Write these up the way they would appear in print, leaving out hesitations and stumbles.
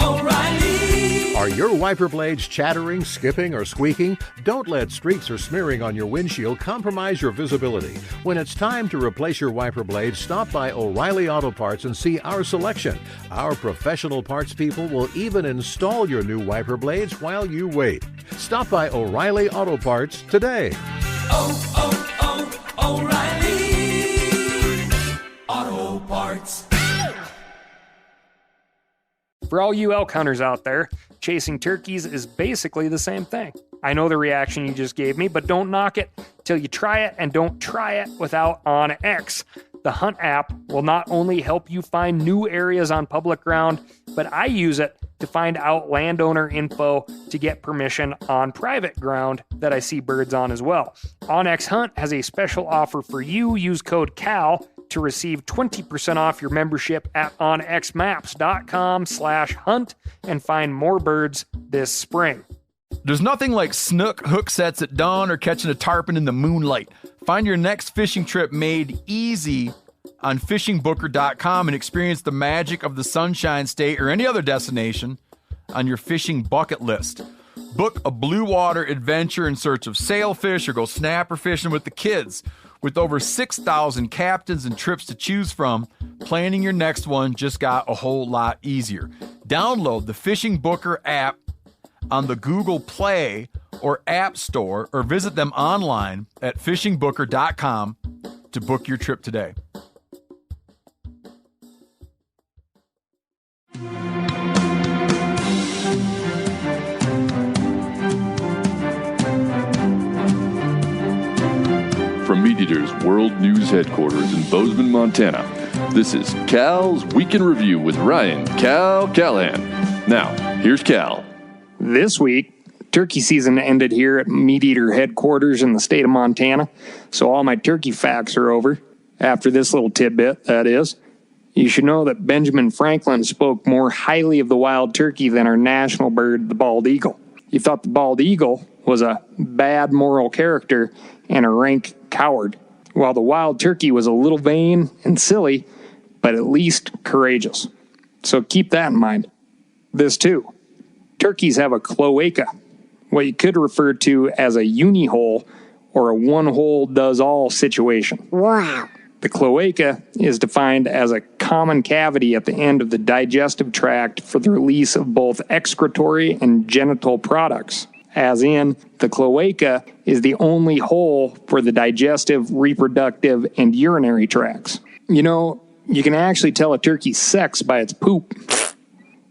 O'Reilly. Are your wiper blades chattering, skipping, or squeaking? Don't let streaks or smearing on your windshield compromise your visibility. When it's time to replace your wiper blades, stop by O'Reilly Auto Parts and see our selection. Our professional parts people will even install your new wiper blades while you wait. Stop by O'Reilly Auto Parts today. O'Reilly Auto Parts. For all you elk hunters out there, chasing turkeys is basically the same thing. I know the reaction you just gave me, but don't knock it till you try it, and don't try it without OnX. The Hunt app will not only help you find new areas on public ground, but I use it to find out landowner info to get permission on private ground that I see birds on as well. OnX Hunt has a special offer for you. Use code CAL to receive 20% off your membership at onxmaps.com/hunt and find more birds this spring. There's nothing like snook hook sets at dawn or catching a tarpon in the moonlight. Find your next fishing trip made easy on fishingbooker.com and experience the magic of the Sunshine State or any other destination on your fishing bucket list. Book a blue water adventure in search of sailfish or go snapper fishing with the kids. With over 6,000 captains and trips to choose from, planning your next one just got a whole lot easier. Download the Fishing Booker app on the Google Play or App Store, or visit them online at fishingbooker.com to book your trip today. From Meat Eater's World News Headquarters in Bozeman, Montana, this is Cal's Week in Review with Ryan Cal Callahan. Now, here's Cal. This week, turkey season ended here at Meat Eater headquarters in the state of Montana, so all my turkey facts are over. After this little tidbit, that is. You should know that Benjamin Franklin spoke more highly of the wild turkey than our national bird, the bald eagle. He thought the bald eagle was a bad moral character and a rank coward, while the wild turkey was a little vain and silly, but at least courageous. So keep that in mind. This too. Turkeys have a cloaca, what you could refer to as a uni-hole or a one-hole-does-all situation. Wow. The cloaca is defined as a common cavity at the end of the digestive tract for the release of both excretory and genital products. As in, the cloaca is the only hole for the digestive, reproductive, and urinary tracts. You know, you can actually tell a turkey's sex by its poop.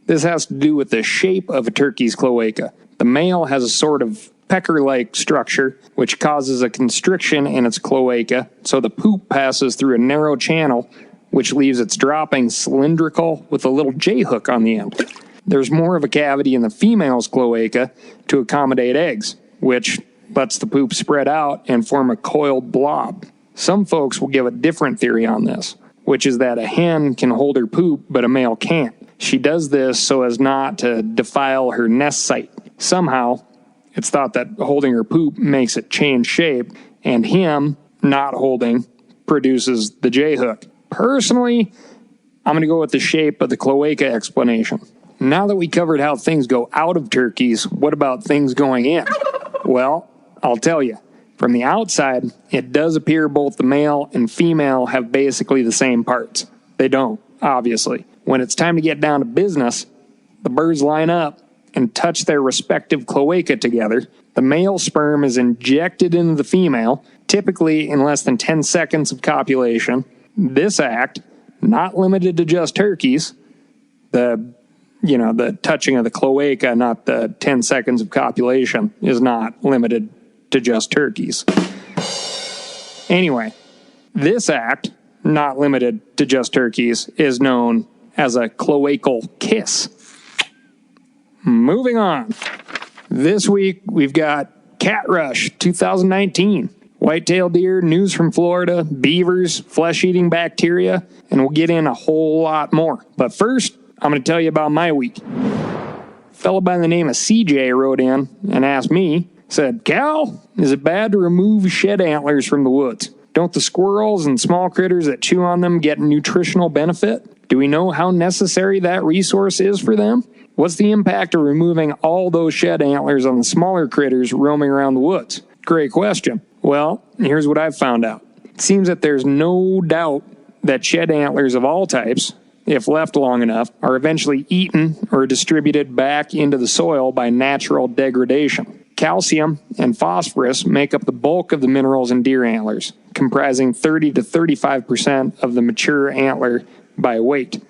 This has to do with the shape of a turkey's cloaca. The male has a sort of pecker-like structure, which causes a constriction in its cloaca, so the poop passes through a narrow channel, which leaves its dropping cylindrical with a little J-hook on the end. There's more of a cavity in the female's cloaca to accommodate eggs, which lets the poop spread out and form a coiled blob. Some folks will give a different theory on this, which is that a hen can hold her poop, but a male can't. She does this so as not to defile her nest site. Somehow, it's thought that holding her poop makes it change shape, and him not holding produces the J-hook. Personally, I'm going to go with the shape of the cloaca explanation. Now that we covered how things go out of turkeys, what about things going in? Well, I'll tell you. From the outside, it does appear both the male and female have basically the same parts. They don't, obviously. When it's time to get down to business, the birds line up and touch their respective cloaca together. The male sperm is injected into the female, typically in less than 10 seconds of copulation. This act, not limited to just turkeys, the touching of the cloaca, not the 10 seconds of copulation, is not limited to just turkeys. Anyway, this act, not limited to just turkeys, is known as a cloacal kiss. Moving on. This week, we've got Cat Rush 2019. Whitetail deer, news from Florida, beavers, flesh-eating bacteria, and we'll get in a whole lot more. But first, I'm going to tell you about my week. A fellow by the name of CJ wrote in and asked me, said, Cal, is it bad to remove shed antlers from the woods? Don't the squirrels and small critters that chew on them get nutritional benefit? Do we know how necessary that resource is for them? What's the impact of removing all those shed antlers on the smaller critters roaming around the woods? Great question. Well, here's what I've found out. It seems that there's no doubt that shed antlers of all types, if left long enough, are eventually eaten or distributed back into the soil by natural degradation. Calcium and phosphorus make up the bulk of the minerals in deer antlers, comprising 30 to 35% of the mature antler by weight.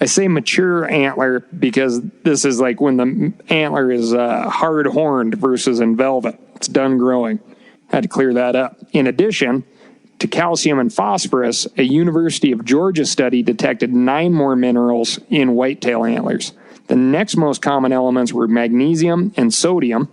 I say mature antler because this is like when the antler is hard-horned versus in velvet. It's done growing. Had to clear that up. In addition to calcium and phosphorus, a University of Georgia study detected 9 more minerals in whitetail antlers. The next most common elements were magnesium and sodium,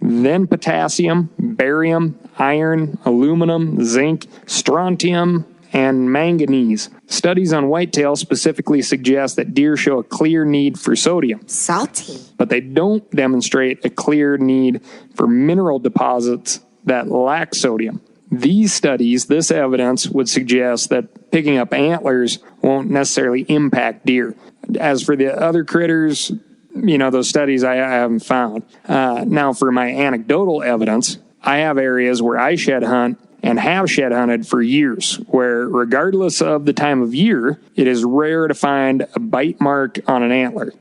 then potassium, barium, iron, aluminum, zinc, strontium, and manganese. Studies on whitetail specifically suggest that deer show a clear need for sodium. Salty. But they don't demonstrate a clear need for mineral deposits that lack sodium. These studies, this evidence, would suggest that picking up antlers won't necessarily impact deer. As for the other critters, those studies I haven't found. Now, for my anecdotal evidence, I have areas where I shed hunt and have shed hunted for years, where regardless of the time of year, it is rare to find a bite mark on an antler.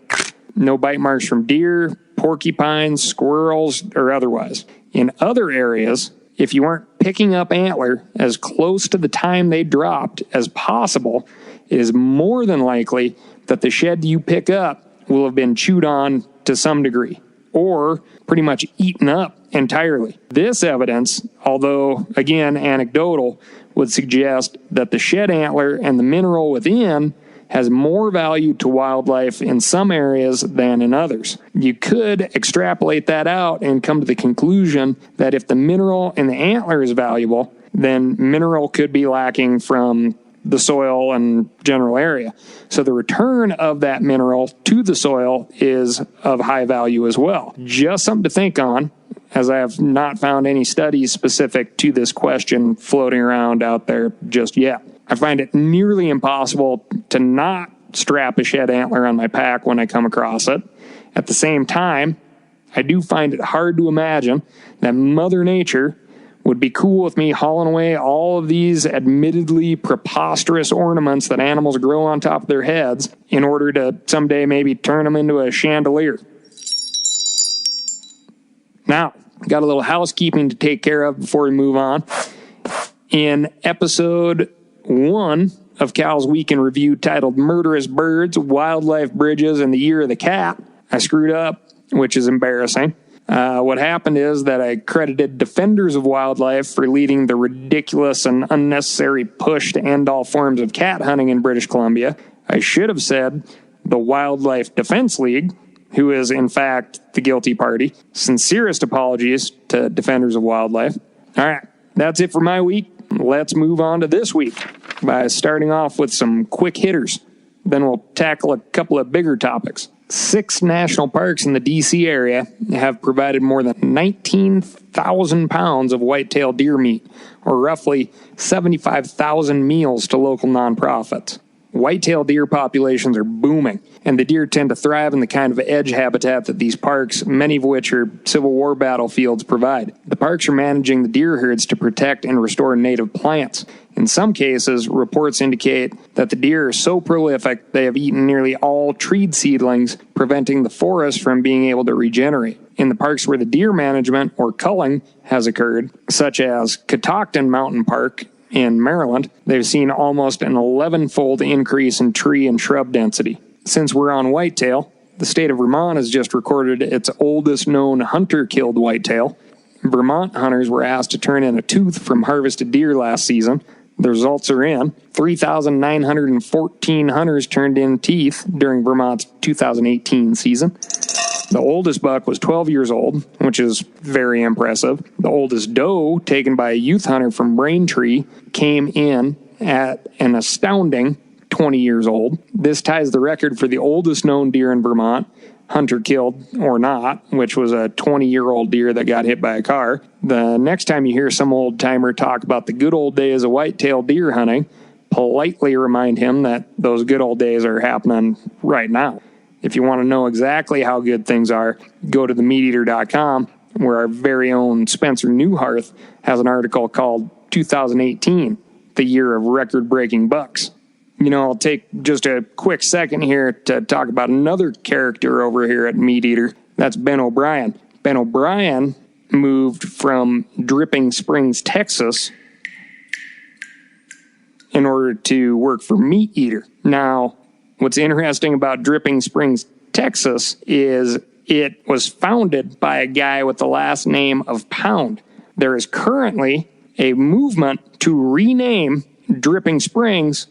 No bite marks from deer, porcupines, squirrels, or otherwise. In other areas, if you aren't picking up antler as close to the time they dropped as possible, it is more than likely that the shed you pick up will have been chewed on to some degree, or pretty much eaten up entirely. This evidence, although again anecdotal, would suggest that the shed antler and the mineral within has more value to wildlife in some areas than in others. You could extrapolate that out and come to the conclusion that if the mineral in the antler is valuable, then mineral could be lacking from the soil and general area. So the return of that mineral to the soil is of high value as well. Just something to think on, as I have not found any studies specific to this question floating around out there just yet. I find it nearly impossible to not strap a shed antler on my pack when I come across it. At the same time, I do find it hard to imagine that Mother Nature would be cool with me hauling away all of these admittedly preposterous ornaments that animals grow on top of their heads in order to someday maybe turn them into a chandelier. Now, got a little housekeeping to take care of before we move on. In episode 1 of Cal's Week in Review, titled Murderous Birds, Wildlife Bridges, and the Year of the Cat, I screwed up, which is embarrassing. What happened is that I credited Defenders of Wildlife for leading the ridiculous and unnecessary push to end all forms of cat hunting in British Columbia. I should have said the Wildlife Defense League, who is in fact the guilty party. Sincerest apologies to Defenders of Wildlife. All right, that's it for my week. Let's move on to this week by starting off with some quick hitters. Then we'll tackle a couple of bigger topics. 6 national parks in the D.C. area have provided more than 19,000 pounds of whitetail deer meat, or roughly 75,000 meals to local nonprofits. Whitetail deer populations are booming, and the deer tend to thrive in the kind of edge habitat that these parks, many of which are Civil War battlefields, provide. The parks are managing the deer herds to protect and restore native plants. In some cases, reports indicate that the deer are so prolific they have eaten nearly all treed seedlings, preventing the forest from being able to regenerate. In the parks where the deer management, or culling, has occurred, such as Catoctin Mountain Park in Maryland, they've seen almost an 11-fold increase in tree and shrub density. Since we're on whitetail, the state of Vermont has just recorded its oldest known hunter-killed whitetail. Vermont hunters were asked to turn in a tooth from harvested deer last season. The results are in. 3,914 hunters turned in teeth during Vermont's 2018 season. The oldest buck was 12 years old, which is very impressive. The oldest doe, taken by a youth hunter from Braintree, came in at an astounding 20 years old. This ties the record for the oldest known deer in Vermont, hunter killed or not, which was a 20-year-old deer that got hit by a car. The next time you hear some old-timer talk about the good old days of whitetail deer hunting, politely remind him that those good old days are happening right now. If you want to know exactly how good things are, go to themeateater.com, where our very own Spencer Newharth has an article called 2018, the year of record-breaking bucks. You know, I'll take just a quick second here to talk about another character over here at Meat Eater. That's Ben O'Brien. Ben O'Brien moved from Dripping Springs, Texas, in order to work for Meat Eater. Now, what's interesting about Dripping Springs, Texas, is it was founded by a guy with the last name of Pound. There is currently a movement to rename Dripping Springs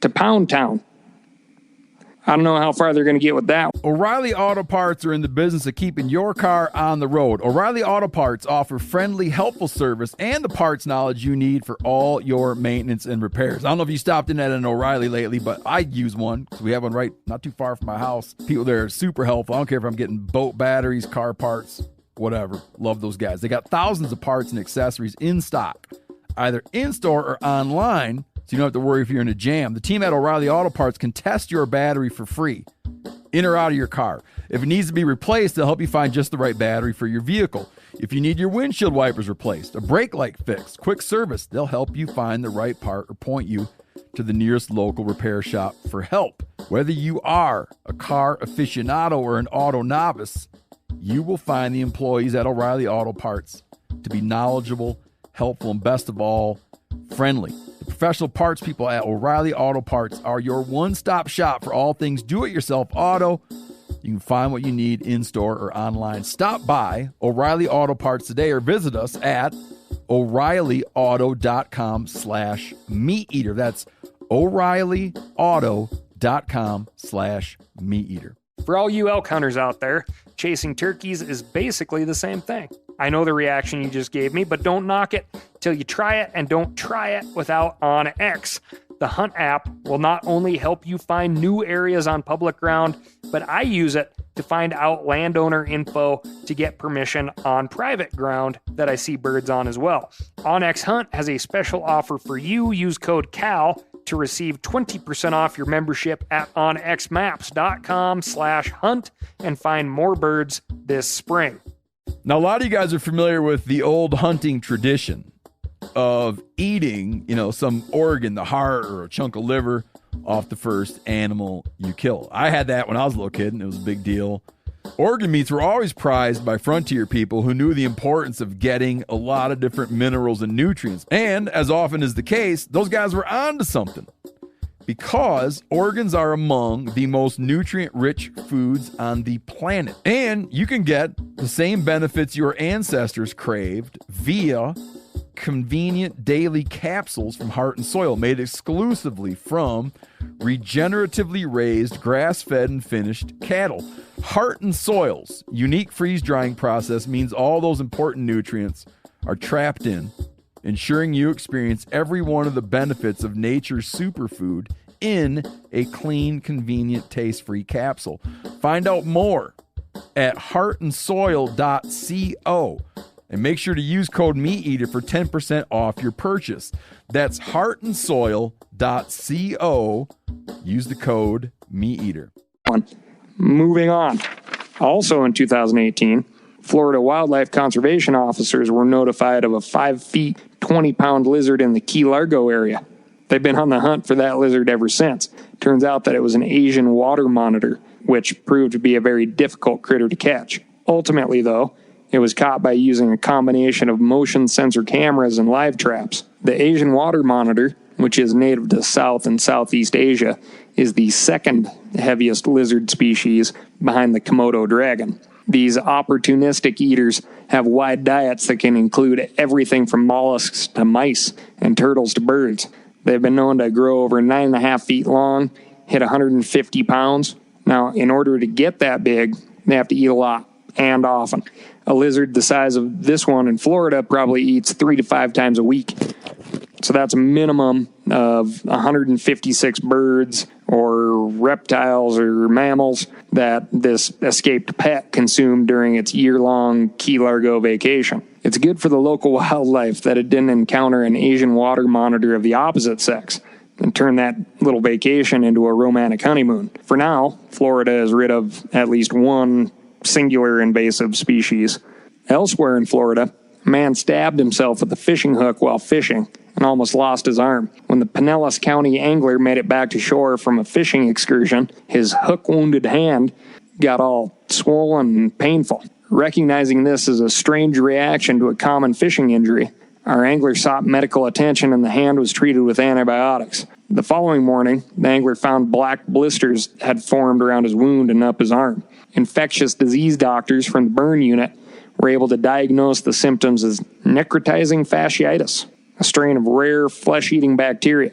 to Pound Town. I don't know how far they're going to get with that. O'Reilly Auto Parts are in the business of keeping your car on the road. O'Reilly Auto Parts offer friendly, helpful service and the parts knowledge you need for all your maintenance and repairs. I don't know if you stopped in at an O'Reilly lately, but I use one because we have one right not too far from my house. People there are super helpful. I don't care if I'm getting boat batteries, car parts, whatever. Love those guys. They got thousands of parts and accessories in stock, either in-store or online, so you don't have to worry if you're in a jam. The team at O'Reilly Auto Parts can test your battery for free, in or out of your car. If it needs to be replaced, they'll help you find just the right battery for your vehicle. If you need your windshield wipers replaced, a brake light fixed, quick service, they'll help you find the right part or point you to the nearest local repair shop for help. Whether you are a car aficionado or an auto novice, you will find the employees at O'Reilly Auto Parts to be knowledgeable, helpful, and best of all, friendly. The professional parts people at O'Reilly Auto Parts are your one-stop shop for all things do-it-yourself auto. You can find what you need in-store or online. Stop by O'Reilly Auto Parts today or visit us at O'ReillyAuto.com/meateater. That's O'ReillyAuto.com/meateater. For all you elk hunters out there, chasing turkeys is basically the same thing. I know the reaction you just gave me, but don't knock it till you try it, and don't try it without OnX. The Hunt app will not only help you find new areas on public ground, but I use it to find out landowner info to get permission on private ground that I see birds on as well. OnX Hunt has a special offer for you. Use code CAL to receive 20% off your membership at onxmaps.com/hunt and find more birds this spring. Now, a lot of you guys are familiar with the old hunting tradition of eating, some organ, the heart or a chunk of liver off the first animal you kill. I had that when I was a little kid, and it was a big deal. Organ meats were always prized by frontier people who knew the importance of getting a lot of different minerals and nutrients. And as often is the case, those guys were onto something, because organs are among the most nutrient-rich foods on the planet. And you can get the same benefits your ancestors craved via convenient daily capsules from Heart and Soil, made exclusively from regeneratively raised, grass-fed, and finished cattle. Heart and Soil's unique freeze-drying process means all those important nutrients are trapped in, ensuring you experience every one of the benefits of nature's superfood in a clean, convenient, taste-free capsule. Find out more at heartandsoil.co. And make sure to use code MeatEater for 10% off your purchase. That's heartandsoil.co. Use the code MeatEater. Moving on. Also in 2018, Florida wildlife conservation officers were notified of a 5 feet, 20-pound lizard in the Key Largo area. They've been on the hunt for that lizard ever since. Turns out that it was an Asian water monitor, which proved to be a very difficult critter to catch. Ultimately, though, it was caught by using a combination of motion sensor cameras and live traps. The Asian water monitor, which is native to South and Southeast Asia, is the second heaviest lizard species behind the Komodo dragon. These opportunistic eaters have wide diets that can include everything from mollusks to mice and turtles to birds. They've been known to grow over 9.5 feet long, hit 150 pounds. Now, in order to get that big, they have to eat a lot and often. A lizard the size of this one in Florida probably eats 3 to 5 times a week. So that's a minimum of 156 birds or reptiles or mammals that this escaped pet consumed during its year-long Key Largo vacation. It's good for the local wildlife that it didn't encounter an Asian water monitor of the opposite sex. and turn that little vacation into a romantic honeymoon. For now, Florida is rid of at least one singular invasive species. Elsewhere in Florida, a man stabbed himself with a fishing hook while fishing and almost lost his arm. When the Pinellas County angler made it back to shore from a fishing excursion, his hook-wounded hand got all swollen and painful. Recognizing this as a strange reaction to a common fishing injury, our angler sought medical attention and the hand was treated with antibiotics. The following morning, the angler found black blisters had formed around his wound and up his arm. Infectious disease doctors from the burn unit were able to diagnose the symptoms as necrotizing fasciitis, a strain of rare flesh-eating bacteria.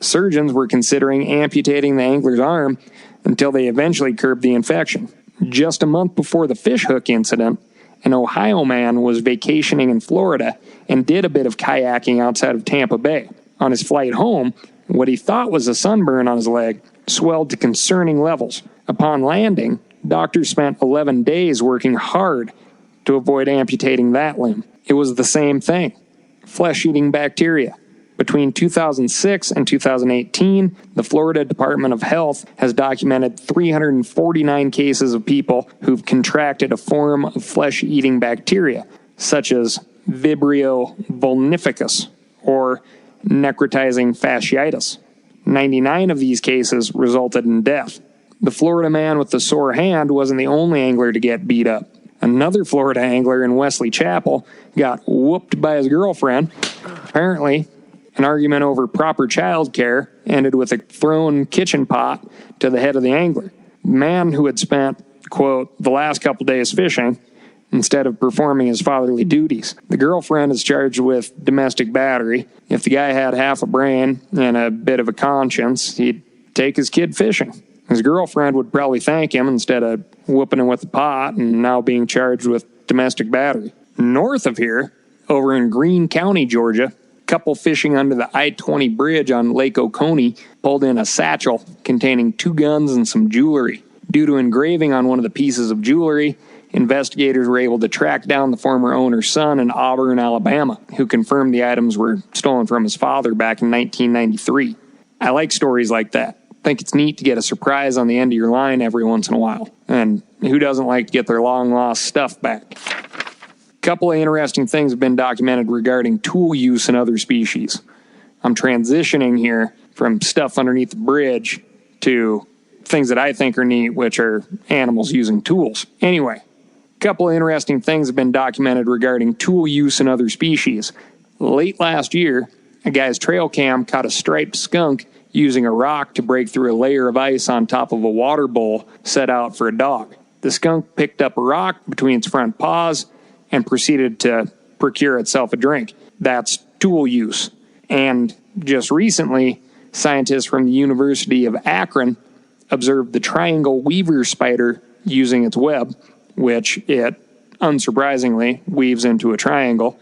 Surgeons were considering amputating the angler's arm until they eventually curbed the infection. Just a month before the fishhook incident, an Ohio man was vacationing in Florida and did a bit of kayaking outside of Tampa Bay. On his flight home, what he thought was a sunburn on his leg swelled to concerning levels. Upon landing, doctors spent 11 days working hard to avoid amputating that limb. It was the same thing: flesh-eating bacteria. Between 2006 and 2018, the Florida Department of Health has documented 349 cases of people who've contracted a form of flesh-eating bacteria, such as Vibrio vulnificus or necrotizing fasciitis. 99 of these cases resulted in death. The Florida man with the sore hand wasn't the only angler to get beat up. Another Florida angler in Wesley Chapel got whooped by his girlfriend. Apparently, an argument over proper child care ended with a thrown kitchen pot to the head of the angler. The man who had spent, quote, the last couple days fishing instead of performing his fatherly duties. The girlfriend is charged with domestic battery. If the guy had half a brain and a bit of a conscience, he'd take his kid fishing. His girlfriend would probably thank him instead of whooping him with the pot and now being charged with domestic battery. North of here, over in Greene County, Georgia, a couple fishing under the I-20 bridge on Lake Oconee pulled in a satchel containing 2 guns and some jewelry. Due to engraving on one of the pieces of jewelry, investigators were able to track down the former owner's son in Auburn, Alabama, who confirmed the items were stolen from his father back in 1993. I like stories like that. I think it's neat to get a surprise on the end of your line every once in a while. And who doesn't like to get their long-lost stuff back? A couple of interesting things have been documented regarding tool use in other species. I'm transitioning here from stuff underneath the bridge to things that I think are neat, which are animals using tools. Anyway, a couple of interesting things have been documented regarding tool use in other species. Late last year, a guy's trail cam caught a striped skunk using a rock to break through a layer of ice on top of a water bowl set out for a dog. The skunk picked up a rock between its front paws and proceeded to procure itself a drink. That's tool use. And just recently, scientists from the University of Akron observed the triangle weaver spider using its web, which it, unsurprisingly, weaves into a triangle.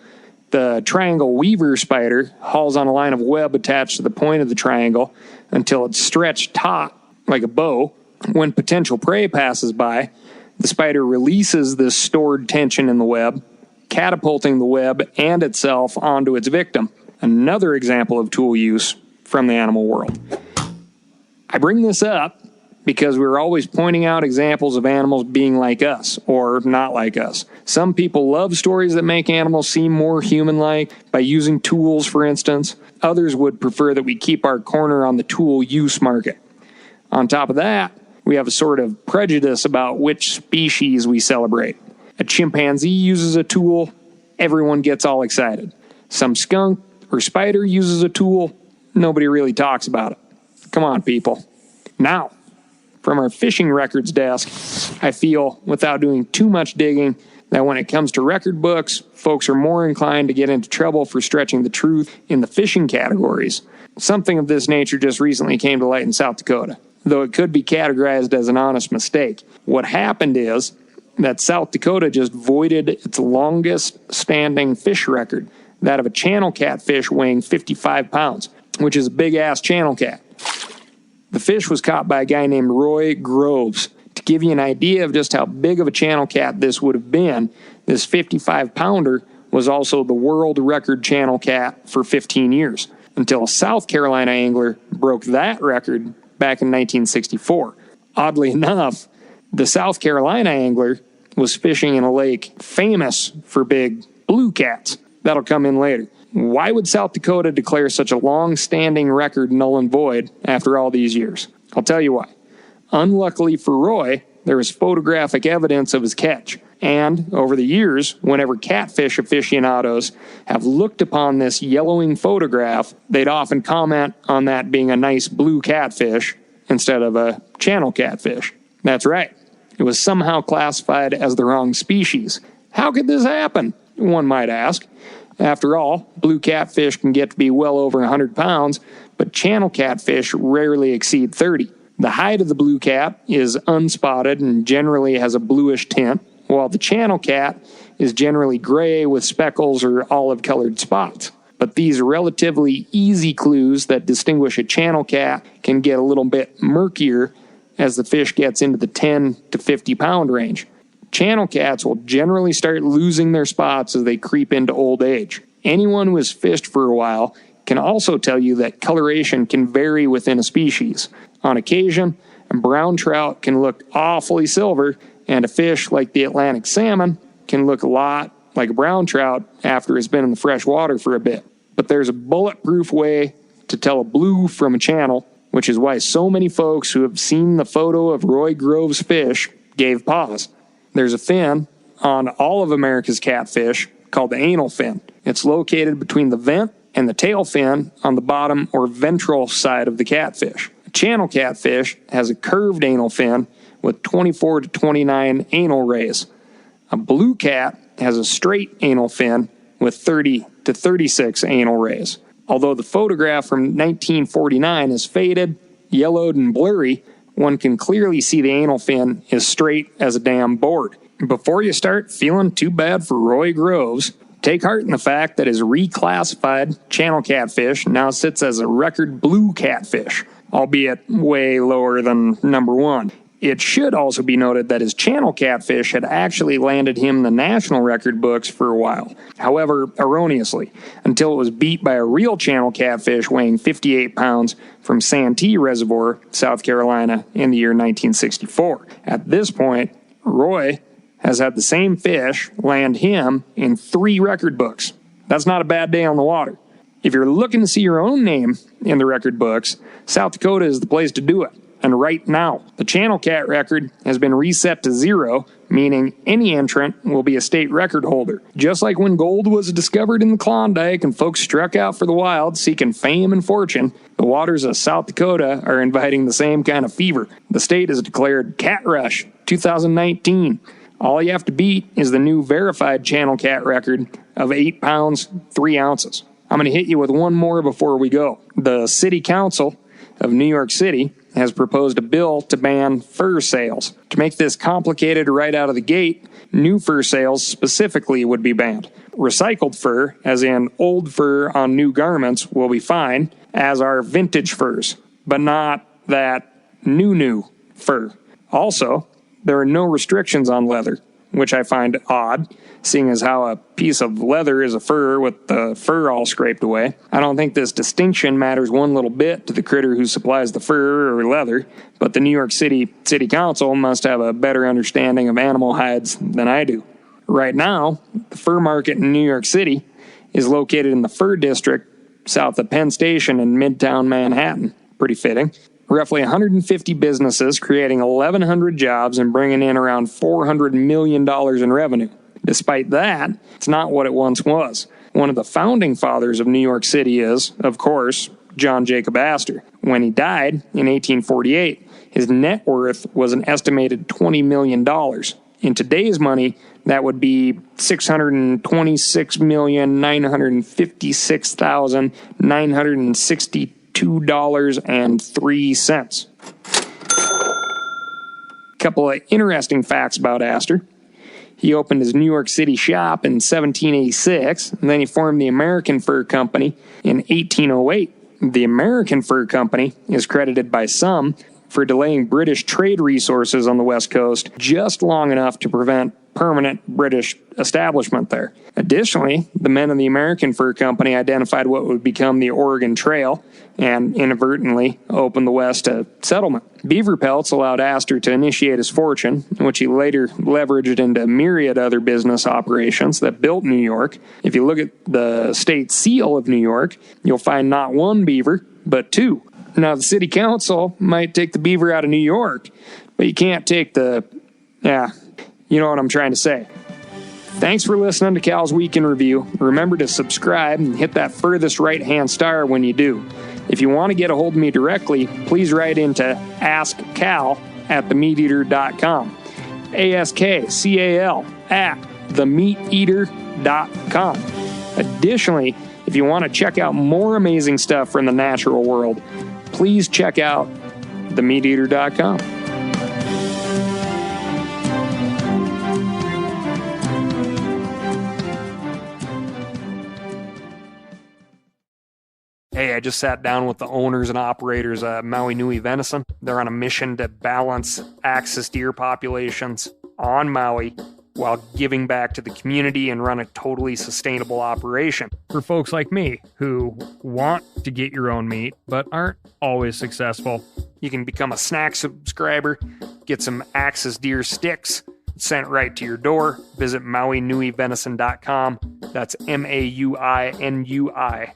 The triangle weaver spider hauls on a line of web attached to the point of the triangle until it's stretched taut like a bow. When potential prey passes by, the spider releases this stored tension in the web, catapulting the web and itself onto its victim. Another example of tool use from the animal world. I bring this up because we're always pointing out examples of animals being like us or not like us. Some people love stories that make animals seem more human-like by using tools, for instance. Others would prefer that we keep our corner on the tool use market. On top of that, we have a sort of prejudice about which species we celebrate. A chimpanzee uses a tool, everyone gets all excited. Some skunk or spider uses a tool, nobody really talks about it. Come on, people. Now, from our fishing records desk, I feel, without doing too much digging, that when it comes to record books, folks are more inclined to get into trouble for stretching the truth in the fishing categories. Something of this nature just recently came to light in South Dakota, though it could be categorized as an honest mistake. What happened is that South Dakota just voided its longest standing fish record, that of a channel catfish weighing 55 pounds, which is a big-ass channel cat. The fish was caught by a guy named Roy Groves. To give you an idea of just how big of a channel cat this would have been, this 55-pounder was also the world record channel cat for 15 years. until a South Carolina angler broke that record back in 1964. Oddly enough, the South Carolina angler was fishing in a lake famous for big blue cats. That'll come in later. Why would South Dakota declare such a long-standing record null and void after all these years? I'll tell you why. Unluckily for Roy, there is photographic evidence of his catch. And over the years, whenever catfish aficionados have looked upon this yellowing photograph, they'd often comment on that being a nice blue catfish instead of a channel catfish. That's right. It was somehow classified as the wrong species. How could this happen? One might ask. After all, blue catfish can get to be well over 100 pounds, but channel catfish rarely exceed 30. The hide of the blue cat is unspotted and generally has a bluish tint, while the channel cat is generally gray with speckles or olive-colored spots. But these relatively easy clues that distinguish a channel cat can get a little bit murkier as the fish gets into the 10 to 50 pound range. Channel cats will generally start losing their spots as they creep into old age. Anyone who has fished for a while can also tell you that coloration can vary within a species. On occasion, a brown trout can look awfully silver, and a fish like the Atlantic salmon can look a lot like a brown trout after it's been in the fresh water for a bit. But there's a bulletproof way to tell a blue from a channel, which is why so many folks who have seen the photo of Roy Grove's fish gave pause. There's a fin on all of America's catfish called the anal fin. It's located between the vent and the tail fin on the bottom or ventral side of the catfish. A channel catfish has a curved anal fin with 24 to 29 anal rays. A blue cat has a straight anal fin with 30 to 36 anal rays. Although the photograph from 1949 is faded, yellowed, and blurry, one can clearly see the anal fin is straight as a damn board. Before you start feeling too bad for Roy Groves, take heart in the fact that his reclassified channel catfish now sits as a record blue catfish, albeit way lower than number one. It should also be noted that his channel catfish had actually landed him in the national record books for a while, however, erroneously, until it was beat by a real channel catfish weighing 58 pounds from Santee Reservoir, South Carolina, in the year 1964. At this point, Roy has had the same fish land him in 3 record books. That's not a bad day on the water. If you're looking to see your own name in the record books, South Dakota is the place to do it. And right now, the channel cat record has been reset to 0, meaning any entrant will be a state record holder. Just like when gold was discovered in the Klondike and folks struck out for the wild seeking fame and fortune, the waters of South Dakota are inviting the same kind of fever. The state has declared Cat Rush 2019. All you have to beat is the new verified channel cat record of 8 pounds, 3 ounces. I'm going to hit you with one more before we go. The City Council of New York City has proposed a bill to ban fur sales. To make this complicated right out of the gate, new fur sales specifically would be banned. Recycled fur, as in old fur on new garments, will be fine, as are vintage furs, but not that new fur. Also, there are no restrictions on leather, which I find odd, seeing as how a piece of leather is a fur with the fur all scraped away. I don't think this distinction matters one little bit to the critter who supplies the fur or leather, but the New York City Council must have a better understanding of animal hides than I do. Right now, the fur market in New York City is located in the Fur District south of Penn Station in Midtown Manhattan. Pretty fitting. Roughly 150 businesses, creating 1,100 jobs and bringing in around $400 million in revenue. Despite that, it's not what it once was. One of the founding fathers of New York City is, of course, John Jacob Astor. When he died in 1848, his net worth was an estimated $20 million. In today's money, that would be $626,952,962.03. Couple of interesting facts about Astor. He opened his New York City shop in 1786, and then he formed the American Fur Company in 1808. The American Fur Company is credited by some for delaying British trade resources on the West Coast just long enough to prevent permanent British establishment there. Additionally, the men of the American Fur Company identified what would become the Oregon Trail and inadvertently opened the West to settlement. Beaver pelts allowed Astor to initiate his fortune, which he later leveraged into myriad other business operations that built New York. If you look at the state seal of New York, you'll find not one beaver, but two. Now, the city council might take the beaver out of New York, but you can't take you know what I'm trying to say. Thanks for listening to Cal's Week in Review. Remember to subscribe and hit that furthest right-hand star when you do. If you want to get a hold of me directly, please write into askcal@themeateater.com. ASKCAL @themeateater.com. Additionally, if you want to check out more amazing stuff from the natural world, please check out themeateater.com. Hey, I just sat down with the owners and operators of Maui Nui Venison. They're on a mission to balance axis deer populations on Maui while giving back to the community and run a totally sustainable operation. For folks like me who want to get your own meat but aren't always successful, you can become a snack subscriber, get some axis deer sticks sent right to your door. Visit MauiNuiVenison.com. That's MAUINUI.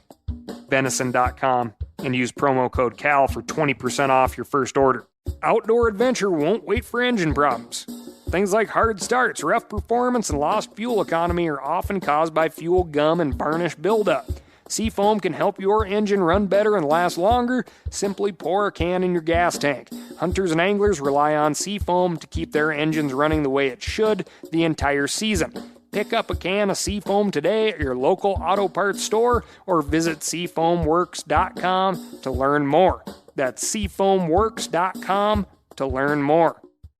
venison.com and use promo code CAL for 20% off your first order. Outdoor adventure won't wait for engine problems. Things like hard starts, rough performance, and lost fuel economy are often caused by fuel gum and varnish buildup. Seafoam can help your engine run better and last longer. Simply pour a can in your gas tank. Hunters and anglers rely on Seafoam to keep their engines running the way it should the entire season. Pick up a can of Seafoam today at your local auto parts store or visit seafoamworks.com to learn more. That's seafoamworks.com to learn more.